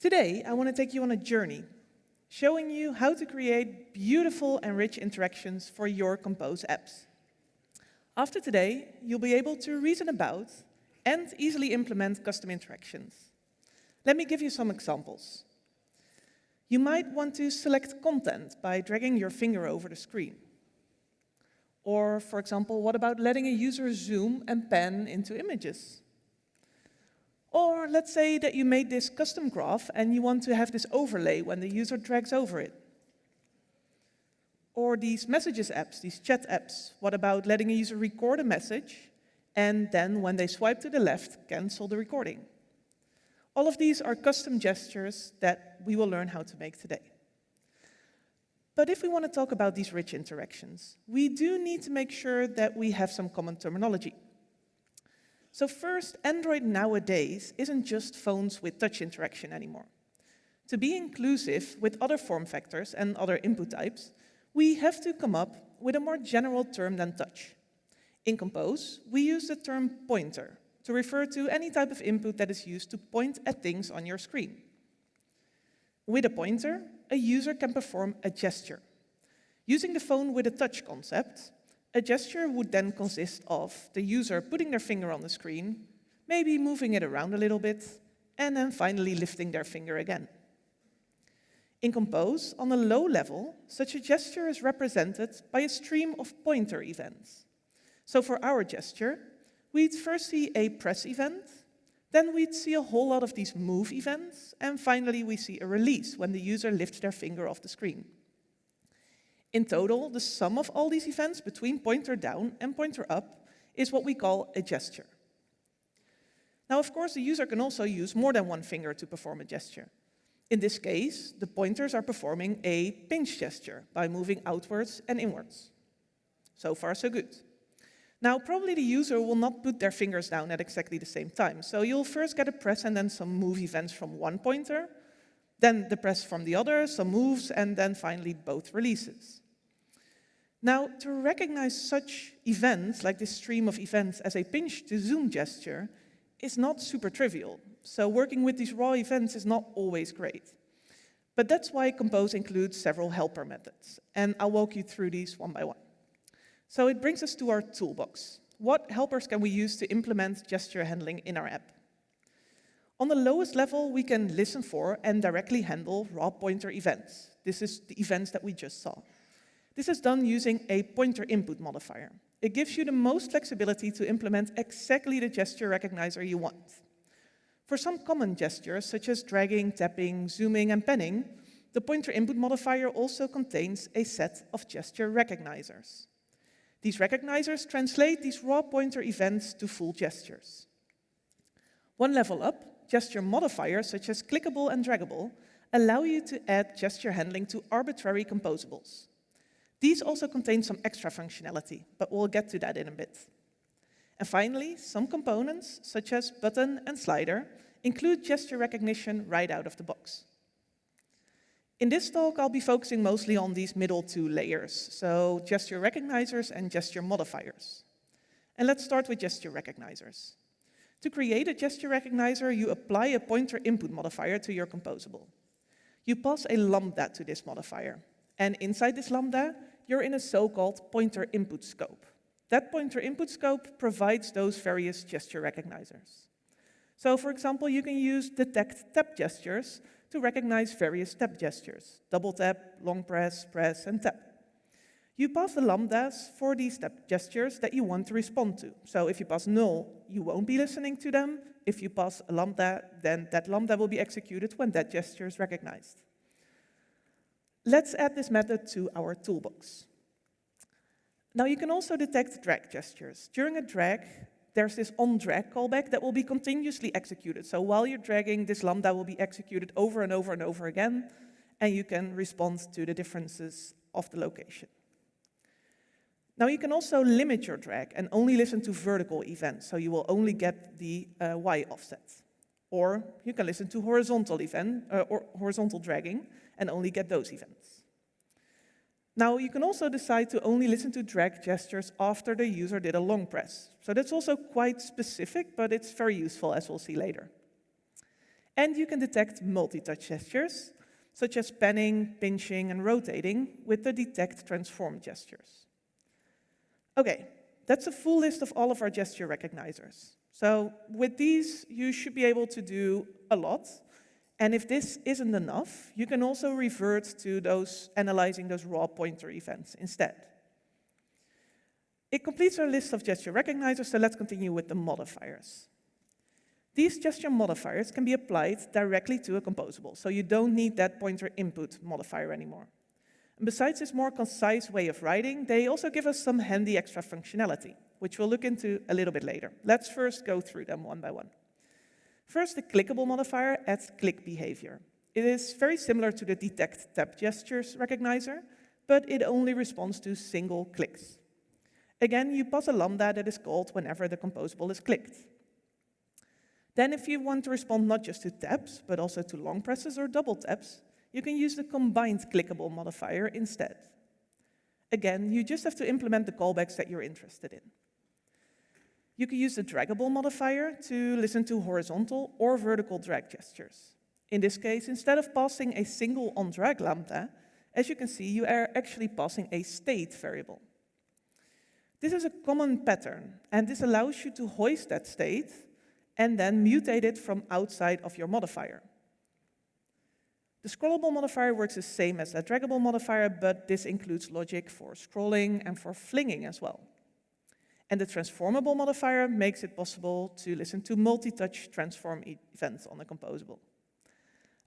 Today, I want to take you on a journey, showing you how to create beautiful and rich interactions for your Compose apps. After today, you'll be able to reason about and easily implement custom interactions. Let me give you some examples. You might want to select content by dragging your finger over the screen. Or, for example, what about letting a user zoom and pan into images? Or let's say that you made this custom graph and you want to have this overlay when the user drags over it. Or these messages apps, these chat apps. What about letting a user record a message and then when they swipe to the left, cancel the recording? All of these are custom gestures that we will learn how to make today. But if we want to talk about these rich interactions, we do need to make sure that we have some common terminology. So first, Android nowadays isn't just phones with touch interaction anymore. To be inclusive with other form factors and other input types, we have to come up with a more general term than touch. In Compose, we use the term pointer to refer to any type of input that is used to point at things on your screen. With a pointer, a user can perform a gesture. Using the phone with a touch concept, a gesture would then consist of the user putting their finger on the screen, maybe moving it around a little bit, and then finally lifting their finger again. In Compose, on a low level, such a gesture is represented by a stream of pointer events. So for our gesture, we'd first see a press event, then we'd see a whole lot of these move events, and finally we see a release when the user lifts their finger off the screen. In total, the sum of all these events between pointer down and pointer up is what we call a gesture. Now, of course, the user can also use more than one finger to perform a gesture. In this case, the pointers are performing a pinch gesture by moving outwards and inwards. So far, so good. Now, probably the user will not put their fingers down at exactly the same time. So you'll first get a press and then some move events from one pointer, then the press from the other, some moves, and then finally both releases. Now, to recognize such events, like this stream of events, as a pinch to zoom gesture is not super trivial. So working with these raw events is not always great. But that's why Compose includes several helper methods, and I'll walk you through these one by one. So it brings us to our toolbox. What helpers can we use to implement gesture handling in our app? On the lowest level, we can listen for and directly handle raw pointer events. This is the events that we just saw. This is done using a pointer input modifier. It gives you the most flexibility to implement exactly the gesture recognizer you want. For some common gestures, such as dragging, tapping, zooming, and panning, the pointer input modifier also contains a set of gesture recognizers. These recognizers translate these raw pointer events to full gestures. One level up, gesture modifiers, such as clickable and draggable, allow you to add gesture handling to arbitrary composables. These also contain some extra functionality, but we'll get to that in a bit. And finally, some components, such as button and slider, include gesture recognition right out of the box. In this talk, I'll be focusing mostly on these middle two layers, so gesture recognizers and gesture modifiers. And let's start with gesture recognizers. To create a gesture recognizer, you apply a pointer input modifier to your composable. You pass a lambda to this modifier, and inside this lambda, you're in a so-called pointer input scope. That pointer input scope provides those various gesture recognizers. So, for example, you can use detect tap gestures to recognize various tap gestures: double tap, long press, press, and tap. You pass the lambdas for these tap gestures that you want to respond to. So if you pass null, you won't be listening to them. If you pass a lambda, then that lambda will be executed when that gesture is recognized. Let's add this method to our toolbox. Now you can also detect drag gestures. During a drag, there's this onDrag callback that will be continuously executed. So while you're dragging, this lambda will be executed over and over and over again, and you can respond to the differences of the location. Now you can also limit your drag and only listen to vertical events, so you will only get the Y offset. Or you can listen to horizontal horizontal dragging and only get those events. Now you can also decide to only listen to drag gestures after the user did a long press. So that's also quite specific, but it's very useful, as we'll see later. And you can detect multi-touch gestures, such as panning, pinching, and rotating with the detect transform gestures. Okay, that's a full list of all of our gesture recognizers. So with these, you should be able to do a lot. And if this isn't enough, you can also revert to analyzing those raw pointer events instead. It completes our list of gesture recognizers, so let's continue with the modifiers. These gesture modifiers can be applied directly to a composable, so you don't need that pointer input modifier anymore. And besides this more concise way of writing, they also give us some handy extra functionality, which we'll look into a little bit later. Let's first go through them one by one. First, the clickable modifier adds click behavior. It is very similar to the detect tap gestures recognizer, but it only responds to single clicks. Again, you pass a lambda that is called whenever the composable is clicked. Then if you want to respond not just to taps, but also to long presses or double taps, you can use the combined clickable modifier instead. Again, you just have to implement the callbacks that you're interested in. You can use the draggable modifier to listen to horizontal or vertical drag gestures. In this case, instead of passing a single onDrag lambda, as you can see, you are actually passing a state variable. This is a common pattern, and this allows you to hoist that state and then mutate it from outside of your modifier. The scrollable modifier works the same as the draggable modifier, but this includes logic for scrolling and for flinging as well. And the transformable modifier makes it possible to listen to multi-touch transform events on a composable.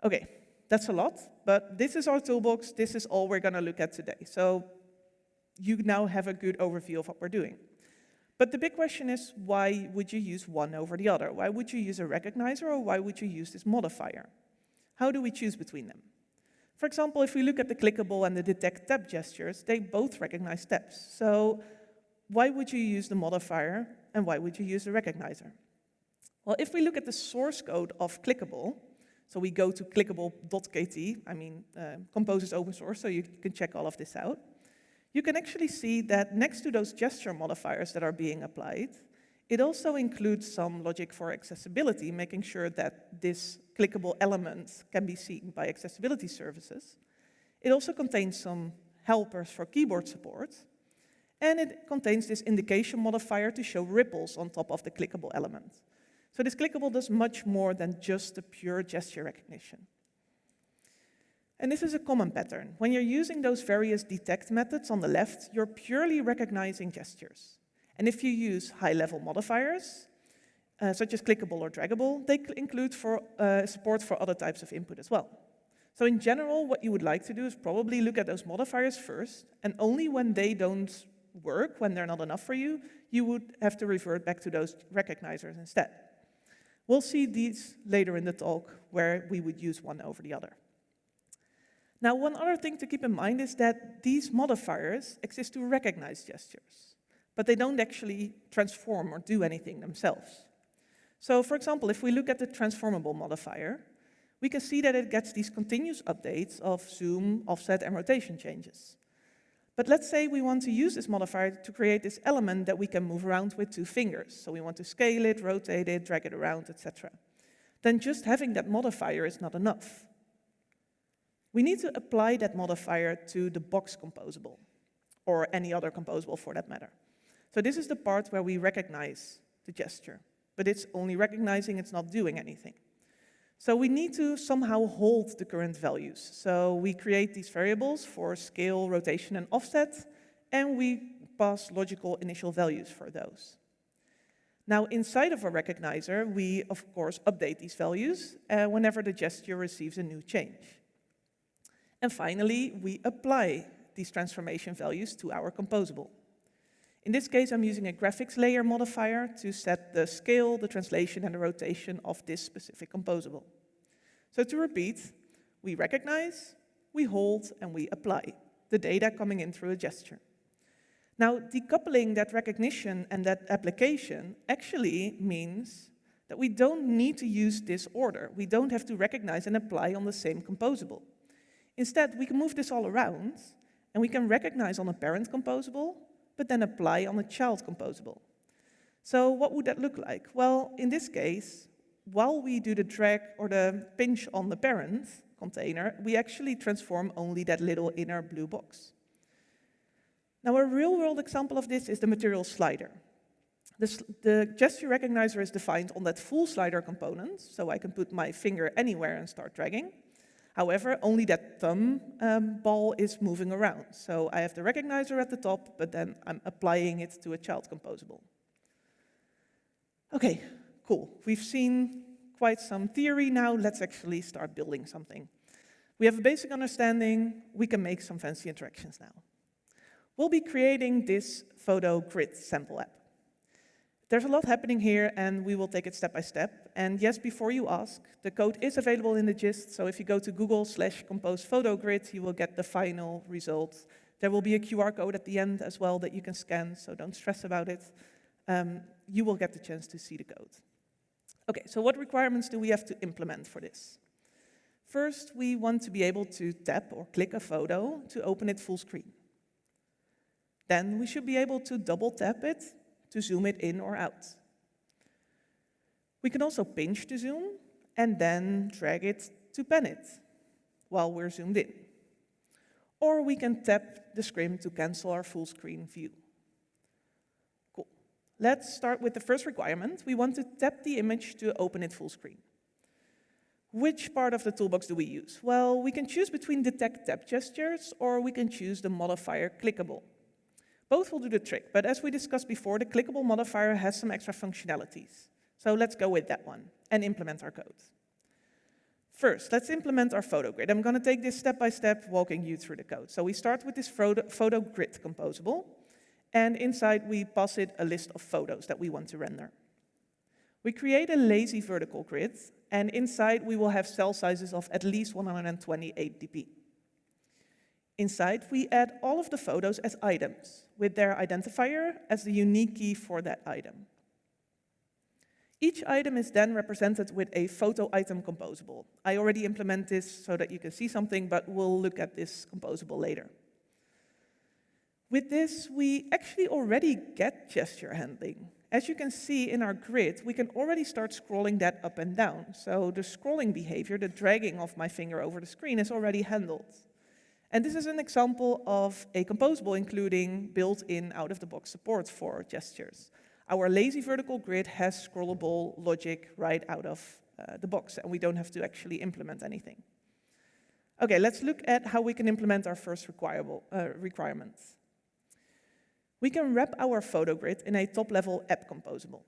Okay, that's a lot, but this is our toolbox. This is all we're going to look at today. So you now have a good overview of what we're doing. But the big question is, why would you use one over the other? Why would you use a recognizer, or why would you use this modifier? How do we choose between them? For example, if we look at the clickable and the detect tap gestures, they both recognize taps. So why would you use the modifier, and why would you use the recognizer? Well, if we look at the source code of clickable, so we go to clickable.kt, Compose is open source, so you can check all of this out. You can actually see that next to those gesture modifiers that are being applied, it also includes some logic for accessibility, making sure that this clickable element can be seen by accessibility services. It also contains some helpers for keyboard support, and it contains this indication modifier to show ripples on top of the clickable element. So this clickable does much more than just the pure gesture recognition. And this is a common pattern. When you're using those various detect methods on the left, you're purely recognizing gestures. And if you use high-level modifiers, such as clickable or draggable, they include support for other types of input as well. So in general, what you would like to do is probably look at those modifiers first, and only when they don't work, when they're not enough for you, you would have to revert back to those recognizers instead. We'll see these later in the talk, where we would use one over the other. Now, one other thing to keep in mind is that these modifiers exist to recognize gestures, but they don't actually transform or do anything themselves. So, for example, if we look at the transformable modifier, we can see that it gets these continuous updates of zoom, offset, and rotation changes. But let's say we want to use this modifier to create this element that we can move around with 2 fingers. So we want to scale it, rotate it, drag it around, etc. Then just having that modifier is not enough. We need to apply that modifier to the box composable, or any other composable for that matter. So this is the part where we recognize the gesture, but it's only recognizing, it's not doing anything. So we need to somehow hold the current values. So we create these variables for scale, rotation, and offset, and we pass logical initial values for those. Now, inside of a recognizer, we, of course, update these values whenever the gesture receives a new change. And finally, we apply these transformation values to our composable. In this case, I'm using a graphics layer modifier to set the scale, the translation, and the rotation of this specific composable. So to repeat, we recognize, we hold, and we apply the data coming in through a gesture. Now, decoupling that recognition and that application actually means that we don't need to use this order. We don't have to recognize and apply on the same composable. Instead, we can move this all around, and we can recognize on a parent composable, but then apply on a child composable. So what would that look like? Well, in this case, while we do the drag or the pinch on the parent container, we actually transform only that little inner blue box. Now, a real-world example of this is the material slider. The gesture recognizer is defined on that full slider component, so I can put my finger anywhere and start dragging. However, only that thumb ball is moving around. So I have the recognizer at the top, but then I'm applying it to a child composable. Okay, cool. We've seen quite some theory now. Let's actually start building something. We have a basic understanding. We can make some fancy interactions now. We'll be creating this photo grid sample app. There's a lot happening here, and we will take it step by step. And yes, before you ask, the code is available in the gist, so if you go to Google/compose photo grid, you will get the final result. There will be a QR code at the end as well that you can scan, so don't stress about it. You will get the chance to see the code. Okay, so what requirements do we have to implement for this? First, we want to be able to tap or click a photo to open it full screen. Then we should be able to double tap it to zoom it in or out. We can also pinch to zoom and then drag it to pan it while we're zoomed in. Or we can tap the scrim to cancel our full screen view. Cool. Let's start with the first requirement. We want to tap the image to open it full screen. Which part of the toolbox do we use? Well, we can choose between detect tap gestures, or we can choose the modifier clickable. Both will do the trick, but as we discussed before, the clickable modifier has some extra functionalities. So let's go with that one and implement our code. First, let's implement our photo grid. I'm going to take this step by step, walking you through the code. So we start with this photo grid composable, and inside we pass it a list of photos that we want to render. We create a lazy vertical grid, and inside we will have cell sizes of at least 128 dp. Inside, we add all of the photos as items, with their identifier as the unique key for that item. Each item is then represented with a photo item composable. I already implement this so that you can see something, but we'll look at this composable later. With this, we actually already get gesture handling. As you can see in our grid, we can already start scrolling that up and down. So the scrolling behavior, the dragging of my finger over the screen, is already handled. And this is an example of a composable including built-in out-of-the-box support for gestures. Our lazy vertical grid has scrollable logic right out of the box, and we don't have to actually implement anything. Okay, let's look at how we can implement our first requirements. We can wrap our photo grid in a top-level app composable.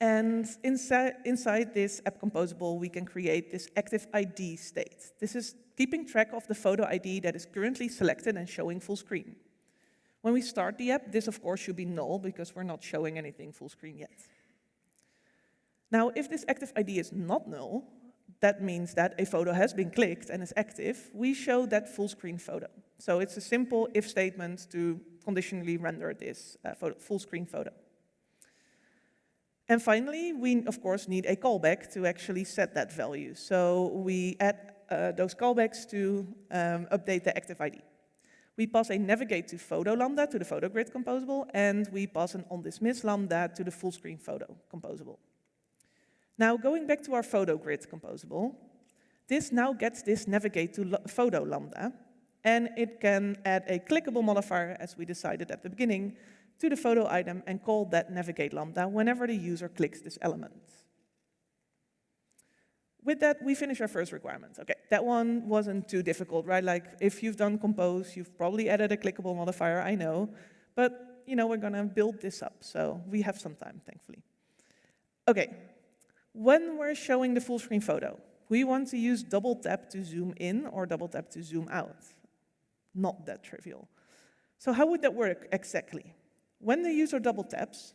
And inside this app composable, we can create this active ID state. This is keeping track of the photo ID that is currently selected and showing full screen. When we start the app, this of course should be null because we're not showing anything full screen yet. Now, if this active ID is not null, that means that a photo has been clicked and is active, we show that full screen photo. So it's a simple if statement to conditionally render this full screen photo. And finally, we of course need a callback to actually set that value. So we add those callbacks to update the active ID. We pass a navigate to photo lambda to the photo grid composable, and we pass an onDismiss lambda to the full screen photo composable. Now, going back to our photo grid composable, this now gets this navigate to photo lambda, and it can add a clickable modifier, as we decided at the beginning, to the photo item and call that navigate lambda whenever the user clicks this element. With that, we finish our first requirement. Okay, that one wasn't too difficult, right? Like, if you've done compose, you've probably added a clickable modifier, I know. But, you know, we're going to build this up, so we have some time, thankfully. Okay, when we're showing the full screen photo, we want to use double tap to zoom in or double tap to zoom out. Not that trivial. So how would that work exactly? When the user double taps,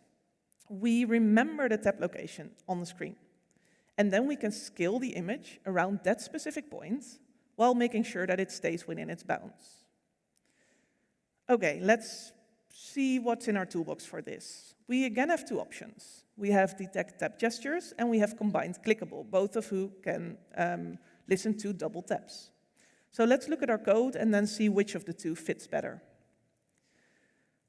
we remember the tap location on the screen. And then we can scale the image around that specific point while making sure that it stays within its bounds. Okay, let's see what's in our toolbox for this. We again have two options. We have detect tap gestures and we have combined clickable, both of whom can listen to double taps. So let's look at our code and then see which of the two fits better.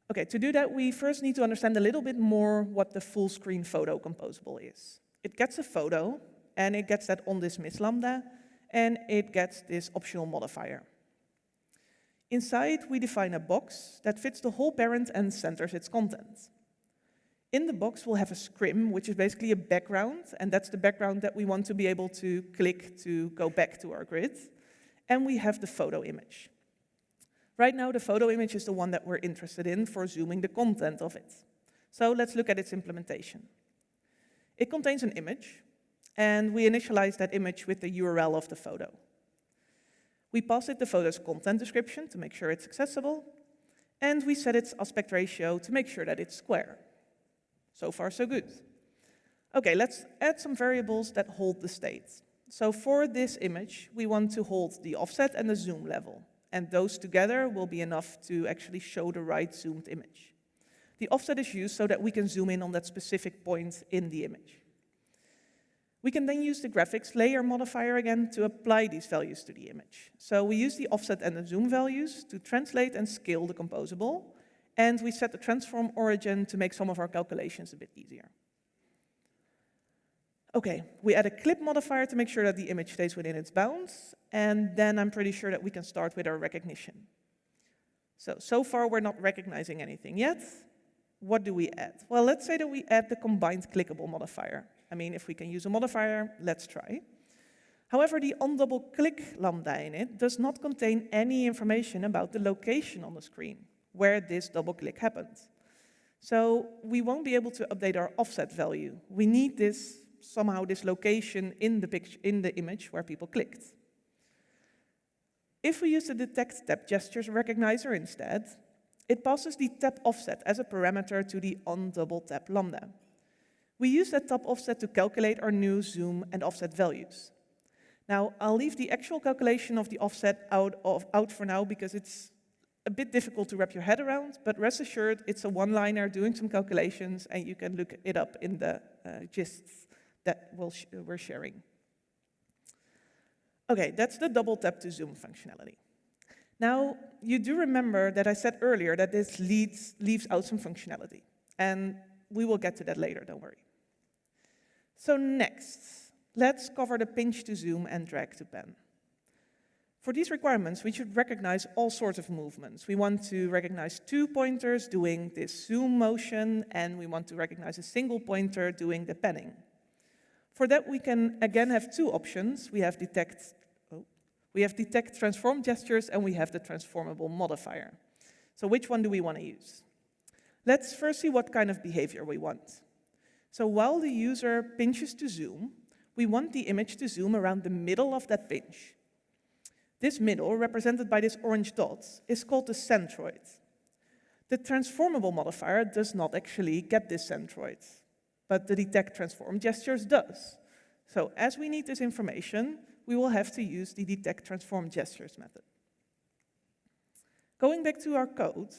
Okay, to do that, we first need to understand a little bit more what the full screen photo composable is. It gets a photo, and it gets that onThisMiss lambda, and it gets this optional modifier. Inside, we define a box that fits the whole parent and centers its content. In the box, we'll have a scrim, which is basically a background, and that's the background that we want to be able to click to go back to our grid. And we have the photo image. Right now, the photo image is the one that we're interested in for zooming the content of it. So let's look at its implementation. It contains an image, and we initialize that image with the URL of the photo. We pass it the photo's content description to make sure it's accessible, and we set its aspect ratio to make sure that it's square. So far, so good. Okay, let's add some variables that hold the state. So for this image, we want to hold the offset and the zoom level, and those together will be enough to actually show the right zoomed image. The offset is used so that we can zoom in on that specific point in the image. We can then use the graphics layer modifier again to apply these values to the image. So we use the offset and the zoom values to translate and scale the composable, and we set the transform origin to make some of our calculations a bit easier. Okay, we add a clip modifier to make sure that the image stays within its bounds, and then I'm pretty sure that we can start with our recognition. So far we're not recognizing anything yet. What do we add? Well, let's say that we add the combined clickable modifier. I mean, if we can use a modifier, let's try. However, the onDoubleClick lambda in it does not contain any information about the location on the screen where this double click happens. So we won't be able to update our offset value. We need this somehow this location in the image where people clicked. If we use the detect tap gestures recognizer instead, it passes the tap offset as a parameter to the onDoubleTap lambda. We use that tap offset to calculate our new zoom and offset values. Now, I'll leave the actual calculation of the offset out for now because it's a bit difficult to wrap your head around, but rest assured, it's a one-liner doing some calculations, and you can look it up in the gists that we're sharing. Okay, that's the double tap to zoom functionality. Now, you do remember that I said earlier that this leaves out some functionality, and we will get to that later, don't worry. So next, let's cover the pinch to zoom and drag to pen. For these requirements, we should recognize all sorts of movements. We want to recognize two pointers doing this zoom motion, and we want to recognize a single pointer doing the penning. For that, we can again have two options. We have detect transform gestures, and we have the transformable modifier. So which one do we want to use? Let's first see what kind of behavior we want. So while the user pinches to zoom, we want the image to zoom around the middle of that pinch. This middle, represented by this orange dot, is called the centroid. The transformable modifier does not actually get this centroid, but the detect transform gestures does. So as we need this information, we will have to use the detect transform gestures method. Going back to our code,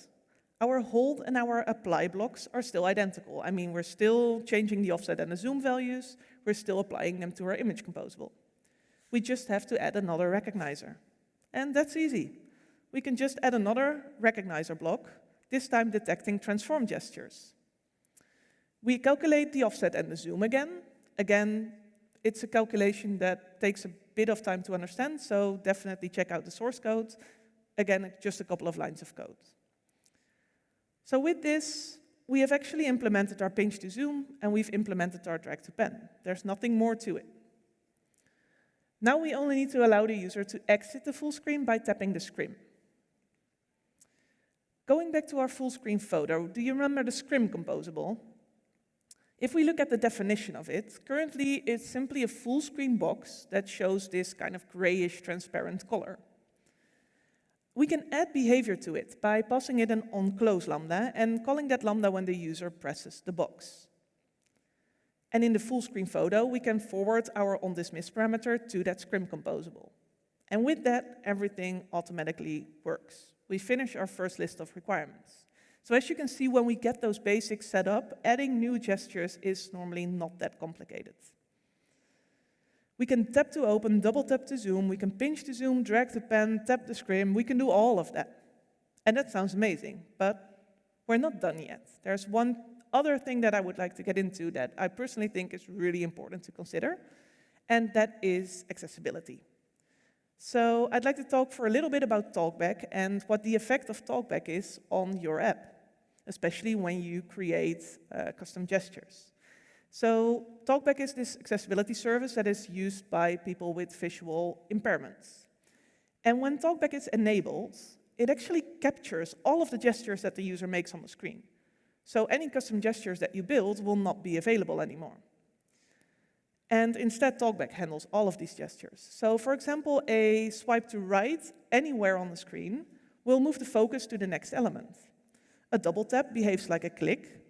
our hold and our apply blocks are still identical. I mean, we're still changing the offset and the zoom values, we're still applying them to our image composable. We just have to add another recognizer. And that's easy. We can just add another recognizer block, this time detecting transform gestures. We calculate the offset and the zoom again. Again, it's a calculation that takes a bit of time to understand, so definitely check out the source code. Again, just a couple of lines of code. So with this, we have actually implemented our pinch to zoom, and we've implemented our drag to pen. There's nothing more to it. Now we only need to allow the user to exit the full screen by tapping the scrim. Going back to our full screen photo, do you remember the scrim composable? If we look at the definition of it, currently it's simply a full screen box that shows this kind of grayish transparent color. We can add behavior to it by passing it an onClose lambda and calling that lambda when the user presses the box. And in the full screen photo, we can forward our onThisMiss parameter to that scrim composable. And with that, everything automatically works. We finish our first list of requirements. So as you can see, when we get those basics set up, adding new gestures is normally not that complicated. We can tap to open, double tap to zoom, we can pinch to zoom, drag to pen, tap the scrim, we can do all of that. And that sounds amazing, but we're not done yet. There's one other thing that I would like to get into that I personally think is really important to consider, and that is accessibility. So I'd like to talk for a little bit about TalkBack and what the effect of TalkBack is on your app, especially when you create custom gestures. So TalkBack is this accessibility service that is used by people with visual impairments. And when TalkBack is enabled, it actually captures all of the gestures that the user makes on the screen. So any custom gestures that you build will not be available anymore. And instead, TalkBack handles all of these gestures. So for example, a swipe to right anywhere on the screen will move the focus to the next element. A double tap behaves like a click,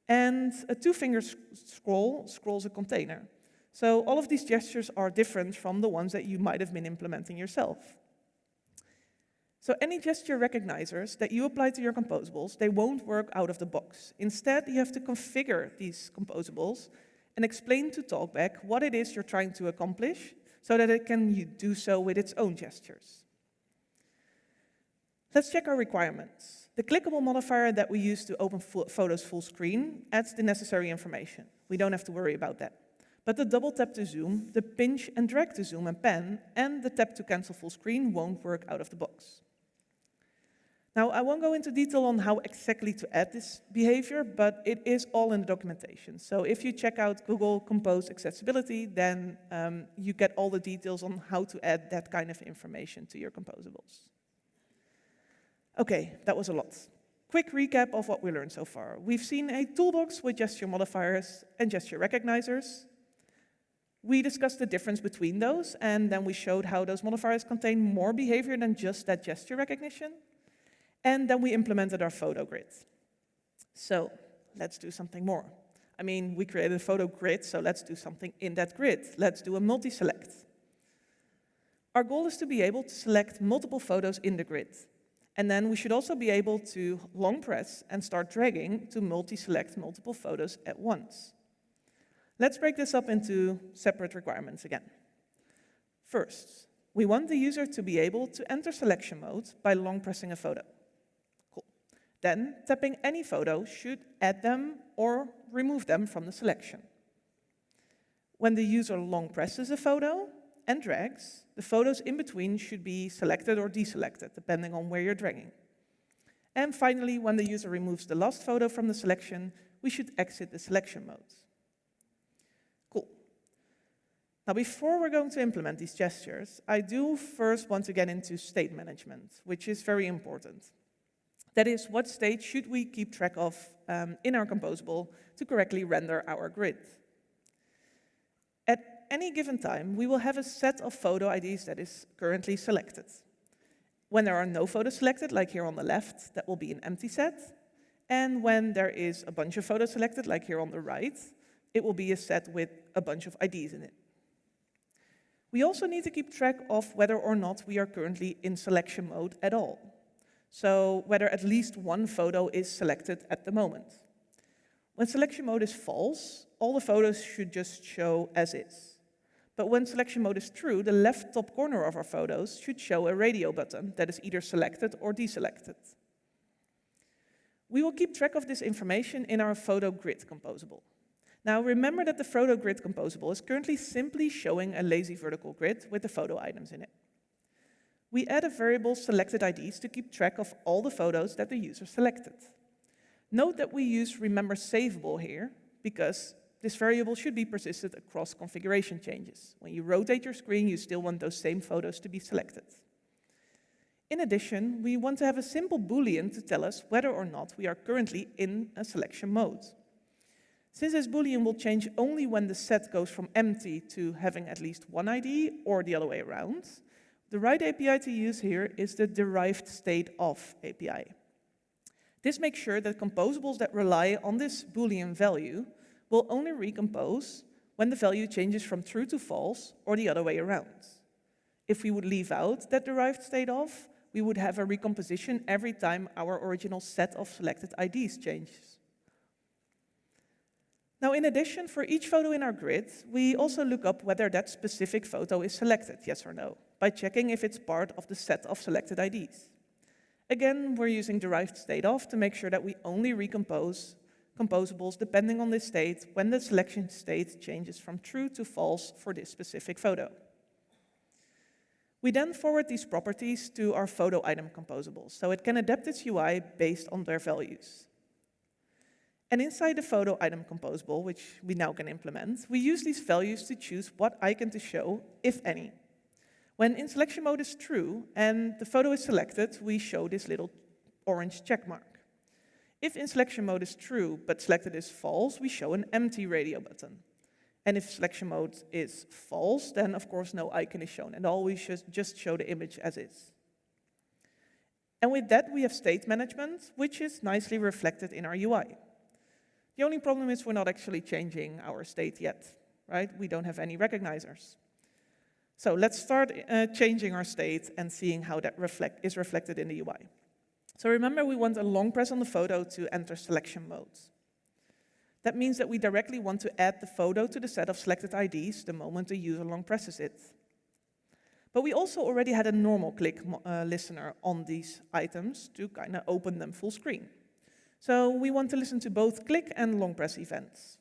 and a two-finger scroll scrolls a container. So all of these gestures are different from the ones that you might have been implementing yourself. So any gesture recognizers that you apply to your composables, they won't work out of the box. Instead, you have to configure these composables and explain to TalkBack what it is you're trying to accomplish so that it can do so with its own gestures. Let's check our requirements. The clickable modifier that we use to open photos full screen adds the necessary information. We don't have to worry about that. But the double tap to zoom, the pinch and drag to zoom and pan, and the tap to cancel full screen won't work out of the box. Now, I won't go into detail on how exactly to add this behavior, but it is all in the documentation. So if you check out Google Compose Accessibility, then you get all the details on how to add that kind of information to your composables. Okay, that was a lot. Quick recap of what we learned so far. We've seen a toolbox with gesture modifiers and gesture recognizers. We discussed the difference between those, and then we showed how those modifiers contain more behavior than just that gesture recognition. And then we implemented our photo grid. So let's do something more. I mean, we created a photo grid, so let's do something in that grid. Let's do a multi-select. Our goal is to be able to select multiple photos in the grid. And then we should also be able to long press and start dragging to multi-select multiple photos at once. Let's break this up into separate requirements again. First, we want the user to be able to enter selection mode by long pressing a photo. Cool. Then, tapping any photo should add them or remove them from the selection. When the user long presses a photo and drags, the photos in between should be selected or deselected, depending on where you're dragging. And finally, when the user removes the last photo from the selection, we should exit the selection mode. Cool. Now, before we're going to implement these gestures, I do first want to get into state management, which is very important. That is, what state should we keep track of in our composable to correctly render our grid? At any given time, we will have a set of photo IDs that is currently selected. When there are no photos selected, like here on the left, that will be an empty set. And when there is a bunch of photos selected, like here on the right, it will be a set with a bunch of IDs in it. We also need to keep track of whether or not we are currently in selection mode at all. So whether at least one photo is selected at the moment. When selection mode is false, all the photos should just show as is. But when selection mode is true, the left top corner of our photos should show a radio button that is either selected or deselected. We will keep track of this information in our photo grid composable. Now remember that the photo grid composable is currently simply showing a lazy vertical grid with the photo items in it. We add a variable selected IDs to keep track of all the photos that the user selected. Note that we use remember savable here because this variable should be persisted across configuration changes. When you rotate your screen, you still want those same photos to be selected. In addition, we want to have a simple Boolean to tell us whether or not we are currently in a selection mode. Since this Boolean will change only when the set goes from empty to having at least one ID or the other way around, the right API to use here is the derived state of API. This makes sure that composables that rely on this Boolean value will only recompose when the value changes from true to false or the other way around. If we would leave out that derived state of, we would have a recomposition every time our original set of selected IDs changes. Now, in addition, for each photo in our grid, we also look up whether that specific photo is selected, yes or no, by checking if it's part of the set of selected IDs. Again, we're using derived state of to make sure that we only recompose composables depending on this state when the selection state changes from true to false for this specific photo. We then forward these properties to our photo item composables, so it can adapt its UI based on their values. And inside the photo item composable, which we now can implement, we use these values to choose what icon to show, if any. When in selection mode is true and the photo is selected, we show this little orange check mark. If in selection mode is true, but selected is false, we show an empty radio button. And if selection mode is false, then of course no icon is shown, and always just show the image as is. And with that, we have state management, which is nicely reflected in our UI. The only problem is we're not actually changing our state yet, right? We don't have any recognizers. So let's start changing our state and seeing how that is reflected in the UI. So remember, we want a long press on the photo to enter selection mode. That means that we directly want to add the photo to the set of selected IDs the moment the user long presses it. But we also already had a normal click listener on these items to kind of open them full screen. So we want to listen to both click and long press events.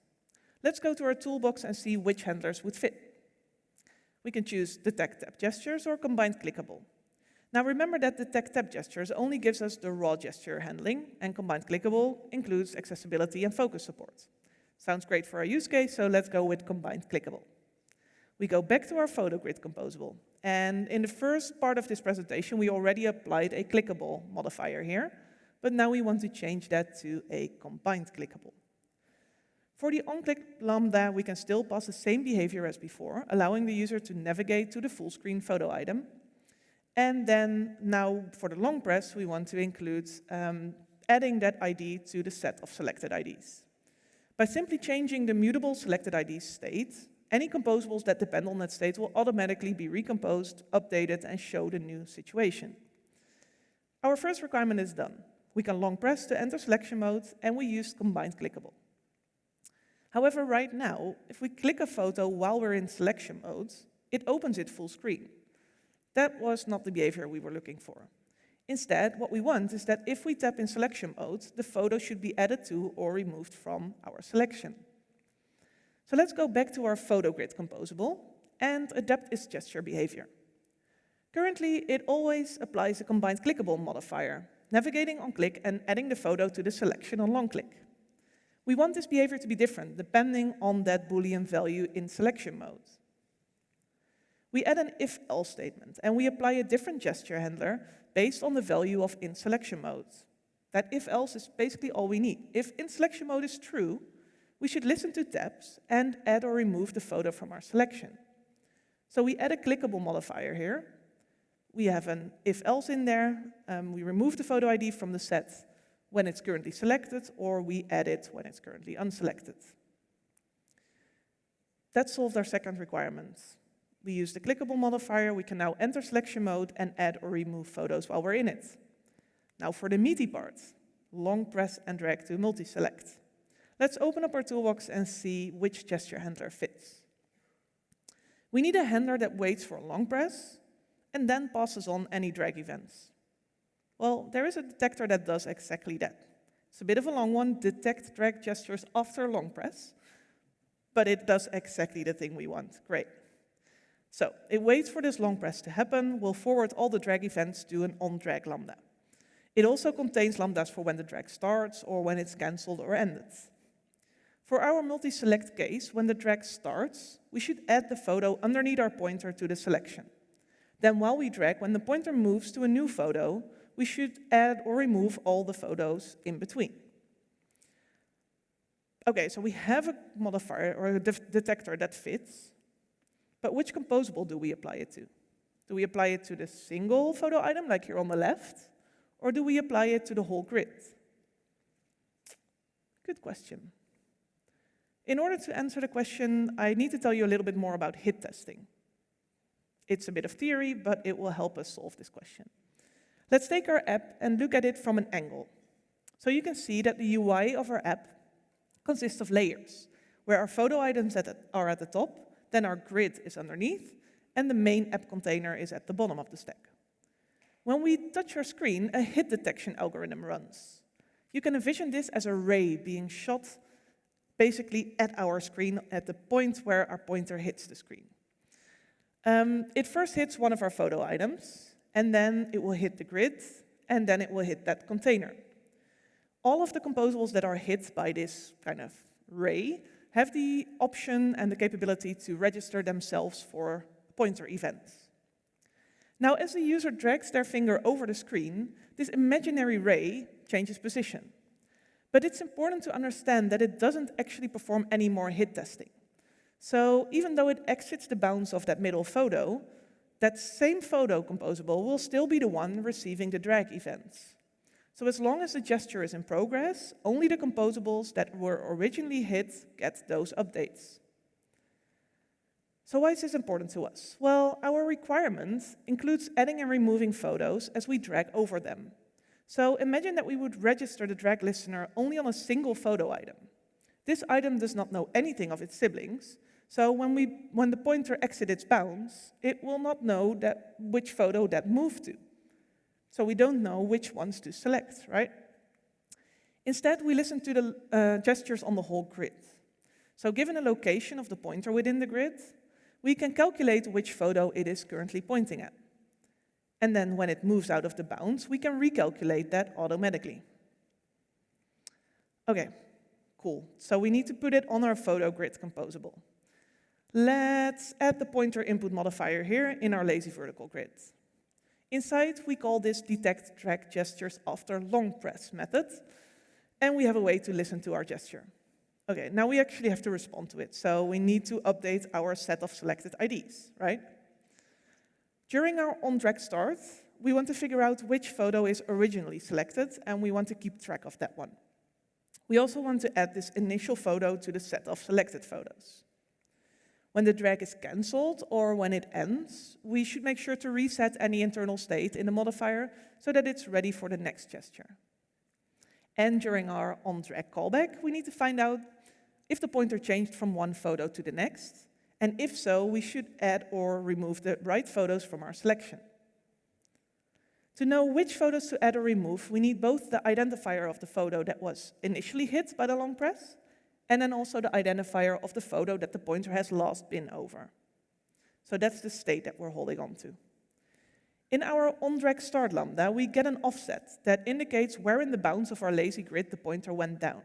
Let's go to our toolbox and see which handlers would fit. We can choose detect tap gestures or combined clickable. Now remember that detect tap gestures only gives us the raw gesture handling, and combined clickable includes accessibility and focus support. Sounds great for our use case, so let's go with combined clickable. We go back to our photo grid composable, and in the first part of this presentation we already applied a clickable modifier here, but now we want to change that to a combined clickable. For the onClick lambda, we can still pass the same behavior as before, allowing the user to navigate to the full screen photo item. And then now for the long press, we want to include adding that ID to the set of selected IDs. By simply changing the mutable selected ID state, any composables that depend on that state will automatically be recomposed, updated, and show the new situation. Our first requirement is done. We can long press to enter selection mode, and we use combined clickable. However, right now, if we click a photo while we're in selection mode, it opens it full screen. That was not the behavior we were looking for. Instead, what we want is that if we tap in selection mode, the photo should be added to or removed from our selection. So let's go back to our photo grid composable and adapt its gesture behavior. Currently, it always applies a combined clickable modifier, navigating on click and adding the photo to the selection on long click. We want this behavior to be different, depending on that Boolean value in selection mode. We add an if-else statement, and we apply a different gesture handler based on the value of in selection mode. That if-else is basically all we need. If in selection mode is true, we should listen to taps and add or remove the photo from our selection. So we add a clickable modifier here. We have an if-else in there. We remove the photo ID from the set when it's currently selected, or we add it when it's currently unselected. That solved our second requirement. We use the clickable modifier, we can now enter selection mode and add or remove photos while we're in it. Now for the meaty part, long press and drag to multi-select. Let's open up our toolbox and see which gesture handler fits. We need a handler that waits for a long press and then passes on any drag events. Well, there is a detector that does exactly that. It's a bit of a long one, detect drag gestures after long press, but it does exactly the thing we want. Great. So it waits for this long press to happen. We'll forward all the drag events to an on-drag lambda. It also contains lambdas for when the drag starts or when it's cancelled or ended. For our multi-select case, when the drag starts, we should add the photo underneath our pointer to the selection. Then while we drag, when the pointer moves to a new photo, we should add or remove all the photos in between. Okay, so we have a modifier or a detector that fits, but which composable do we apply it to? Do we apply it to the single photo item, like here on the left, or do we apply it to the whole grid? Good question. In order to answer the question, I need to tell you a little bit more about hit testing. It's a bit of theory, but it will help us solve this question. Let's take our app and look at it from an angle. So you can see that the UI of our app consists of layers, where our photo items are at the top, then our grid is underneath, and the main app container is at the bottom of the stack. When we touch our screen, a hit detection algorithm runs. You can envision this as a ray being shot basically at our screen at the point where our pointer hits the screen. It first hits one of our photo items, and then it will hit the grid, and then it will hit that container. All of the composables that are hit by this kind of ray have the option and the capability to register themselves for pointer events. Now, as the user drags their finger over the screen, this imaginary ray changes position. But it's important to understand that it doesn't actually perform any more hit testing. So even though it exits the bounds of that middle photo, that same photo composable will still be the one receiving the drag events. So as long as the gesture is in progress, only the composables that were originally hit get those updates. So why is this important to us? Well, our requirement includes adding and removing photos as we drag over them. So imagine that we would register the drag listener only on a single photo item. This item does not know anything of its siblings, so when the pointer exits its bounds, it will not know which photo that moved to. So we don't know which ones to select, right? Instead, we listen to the gestures on the whole grid. So given a location of the pointer within the grid, we can calculate which photo it is currently pointing at. And then when it moves out of the bounds, we can recalculate that automatically. Okay, cool. So we need to put it on our photo grid composable. Let's add the pointer input modifier here in our lazy vertical grid. Inside, we call this detect drag gestures after long press method, and we have a way to listen to our gesture. Okay, now we actually have to respond to it, so we need to update our set of selected IDs, right? During our on-drag start, we want to figure out which photo is originally selected, and we want to keep track of that one. We also want to add this initial photo to the set of selected photos. When the drag is cancelled or when it ends, we should make sure to reset any internal state in the modifier so that it's ready for the next gesture. And during our on-drag callback, we need to find out if the pointer changed from one photo to the next, and if so, we should add or remove the right photos from our selection. To know which photos to add or remove, we need both the identifier of the photo that was initially hit by the long press, and then also the identifier of the photo that the pointer has last been over. So that's the state that we're holding on to. In our on-drag start lambda, we get an offset that indicates where in the bounds of our lazy grid the pointer went down.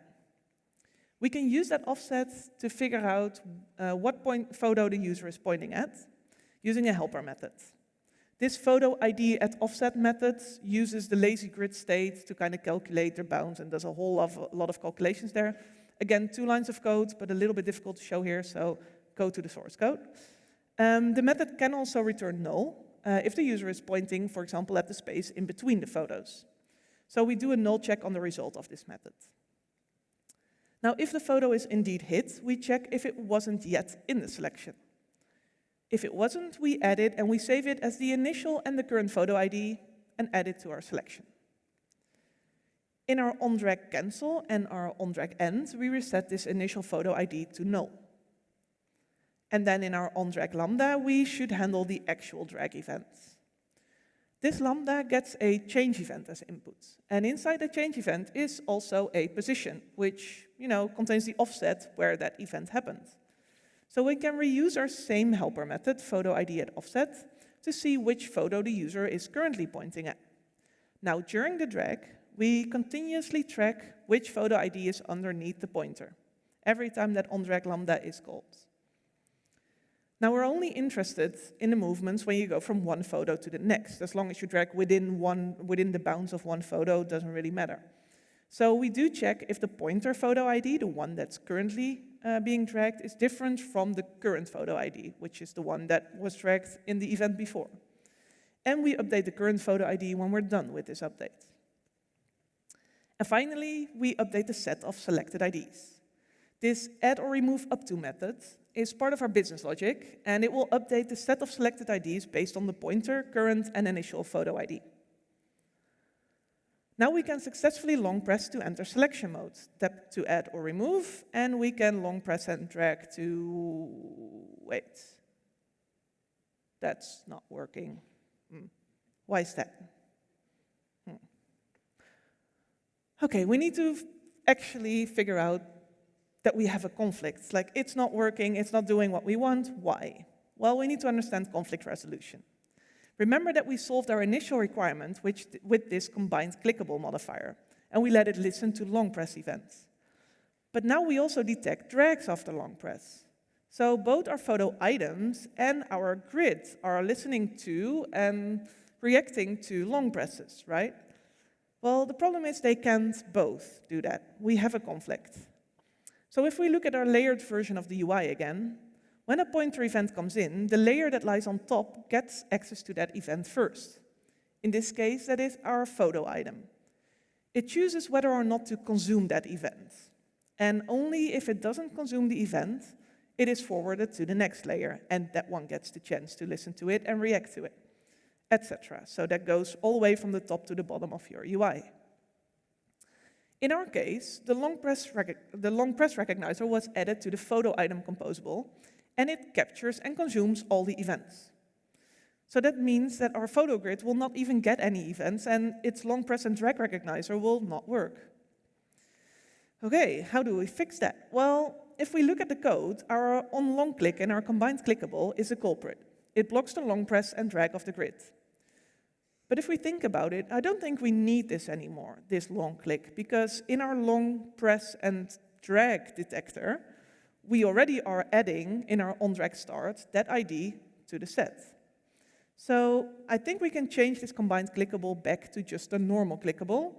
We can use that offset to figure out what photo the user is pointing at using a helper method. This photo ID at offset method uses the lazy grid state to kind of calculate their bounds and does a lot of calculations there. Again, 2 lines of code, but a little bit difficult to show here, so go to the source code. The method can also return null if the user is pointing, for example, at the space in between the photos. So we do a null check on the result of this method. Now, if the photo is indeed hit, we check if it wasn't yet in the selection. If it wasn't, we add it and we save it as the initial and the current photo ID and add it to our selection. In our on-drag cancel and our on-drag end, we reset this initial photo ID to null. And then in our on-drag lambda, we should handle the actual drag events. This lambda gets a change event as input. And inside the change event is also a position, which contains the offset where that event happened. So we can reuse our same helper method, photo ID at offset, to see which photo the user is currently pointing at. Now, during the drag, we continuously track which photo ID is underneath the pointer, every time that on-drag lambda is called. Now, we're only interested in the movements when you go from one photo to the next. As long as you drag within the bounds of one photo, it doesn't really matter. So we do check if the pointer photo ID, the one that's currently being dragged, is different from the current photo ID, which is the one that was dragged in the event before. And we update the current photo ID when we're done with this update. And finally, we update the set of selected IDs. This add or remove up to method is part of our business logic, and it will update the set of selected IDs based on the pointer, current, and initial photo ID. Now we can successfully long press to enter selection mode, tap to add or remove, and we can long press and drag to... Wait. That's not working. Why is that? Okay, we need to actually figure out that we have a conflict. Like, it's not working, it's not doing what we want. Why? Well, we need to understand conflict resolution. Remember that we solved our initial requirement with this combined clickable modifier, and we let it listen to long press events. But now we also detect drags after long press. So both our photo items and our grid are listening to and reacting to long presses, right? Well, the problem is they can't both do that. We have a conflict. So if we look at our layered version of the UI again, when a pointer event comes in, the layer that lies on top gets access to that event first. In this case, that is our photo item. It chooses whether or not to consume that event. And only if it doesn't consume the event, it is forwarded to the next layer, and that one gets the chance to listen to it and react to it, etc. So that goes all the way from the top to the bottom of your UI. In our case, the long press recognizer was added to the photo item composable, and it captures and consumes all the events. So that means that our photo grid will not even get any events, and its long press and drag recognizer will not work. Okay, how do we fix that? Well, if we look at the code, our onLongClick and our combined clickable is a culprit. It blocks the long press and drag of the grid. But if we think about it, I don't think we need this anymore, this long click, because in our long press and drag detector, we already are adding, in our onDragStart, that ID to the set. So I think we can change this combined clickable back to just a normal clickable,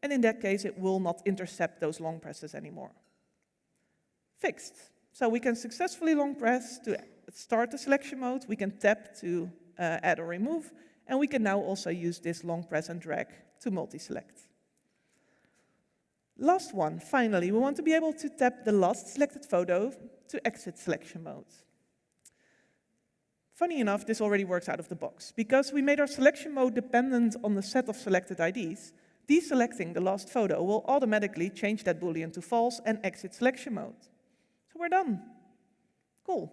and in that case, it will not intercept those long presses anymore. Fixed. So we can successfully long press to start the selection mode, we can tap to add or remove, and we can now also use this long press and drag to multi-select. Last one, finally, we want to be able to tap the last selected photo to exit selection mode. Funny enough, this already works out of the box. Because we made our selection mode dependent on the set of selected IDs, deselecting the last photo will automatically change that Boolean to false and exit selection mode. So we're done. Cool.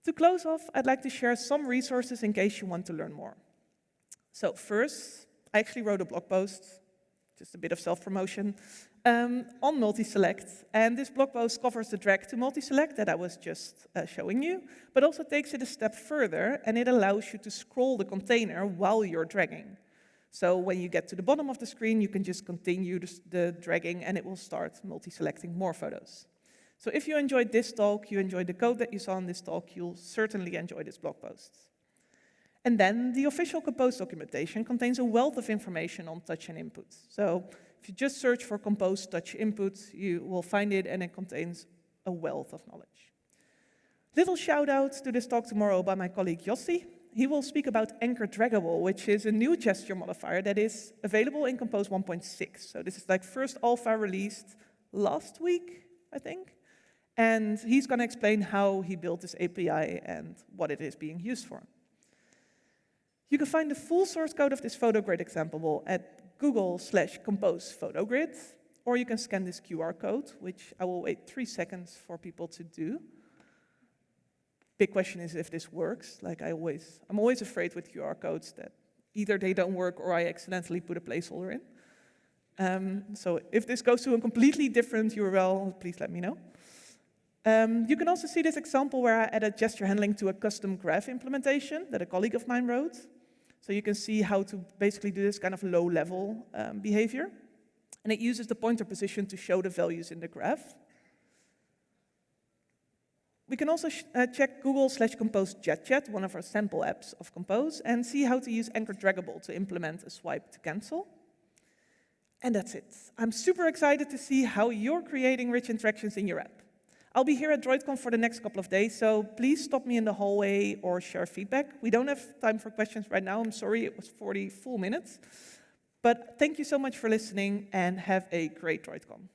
To close off, I'd like to share some resources in case you want to learn more. So first, I actually wrote a blog post, just a bit of self-promotion, on multi-select. And this blog post covers the drag to multi-select that I was just showing you, but also takes it a step further, and it allows you to scroll the container while you're dragging. So when you get to the bottom of the screen, you can just continue the dragging, and it will start multi-selecting more photos. So if you enjoyed this talk, you enjoyed the code that you saw in this talk, you'll certainly enjoy this blog post. And then the official Compose documentation contains a wealth of information on touch and input. So if you just search for Compose touch input, you will find it, and it contains a wealth of knowledge. Little shout out to this talk tomorrow by my colleague Yossi. He will speak about Anchor Draggable, which is a new gesture modifier that is available in Compose 1.6. So this is like first alpha released last week, I think. And he's going to explain how he built this API and what it is being used for. You can find the full source code of this photo grid example at Google/Compose Photo Grid, or you can scan this QR code, which I will wait 3 seconds for people to do. Big question is if this works. Like I'm always afraid with QR codes that either they don't work or I accidentally put a placeholder in. So if this goes to a completely different URL, please let me know. You can also see this example where I added gesture handling to a custom graph implementation that a colleague of mine wrote. So you can see how to basically do this kind of low-level behavior. And it uses the pointer position to show the values in the graph. We can also check Google/Compose JetChat, one of our sample apps of Compose, and see how to use Anchor Draggable to implement a swipe to cancel. And that's it. I'm super excited to see how you're creating rich interactions in your app. I'll be here at DroidConf for the next couple of days, so please stop me in the hallway or share feedback. We don't have time for questions right now. I'm sorry, it was 40 full minutes. But thank you so much for listening, and have a great DroidCon.